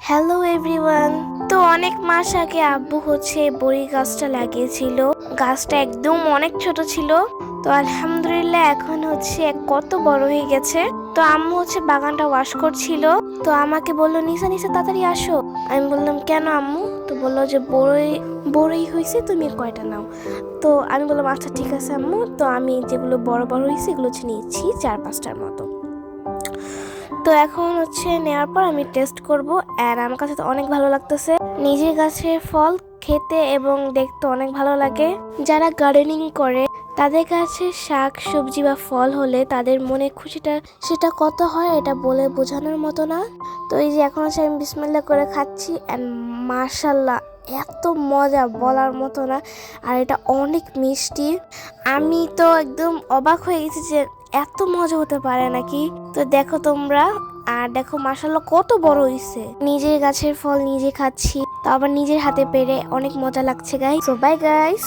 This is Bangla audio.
Hello everyone. তো অনেক মাস আগে আব্বু বড়ি গাছটা লাগিয়েছিল। গাছটা একদম অনেক ছোট ছিল। তো আলহামদুলিল্লাহ এখন কত বড় হয়ে গেছে। তো আম্মু বাগানটা ওয়াশ করছিল। তো আমাকে বললো নিচে নিচে তাড়াতাড়ি আসো। আমি বললাম কেন আম্মু? তো বললো যে বড়ই বড়ই হয়েছে, তুমি কয়টা নাও। তো আমি বললাম আচ্ছা ঠিক আছে আম্মু। তো আমি যেগুলো বড় বড় হয়েছে এগুলো নিয়েছি 4-5টার মতো। তো এখন নেওয়ার পর আমি টেস্ট করব। আর আমার কাছে তো অনেক ভালো লাগতেছে। নিজের গাছের ফল খেতে এবং দেখতে অনেক ভালো লাগে। যারা গার্ডেনিং করে তাদের কাছে শাক সবজি বা ফল হলে তাদের মনে খুশিটা সেটা কত হয় এটা বলে বোঝানোর মতো না। তো এই যে এখন আমি বিসমিল্লাহ করে খাচ্ছি এন্ড মাশাআল্লাহ এত মজা বলার মতো না। আর এটা অনেক মিষ্টি। আমি তো একদম অবাক হয়ে গেছি যে এত মজা হতে পারে নাকি। তো দেখো তোমরা, আর দেখো মাশাআল্লাহ কত বড় হইছে। নিজের গাছের ফল নিজে খাচ্ছি, তো আবার নিজের হাতে পেরে অনেক মজা লাগছে গাইস। So bye guys.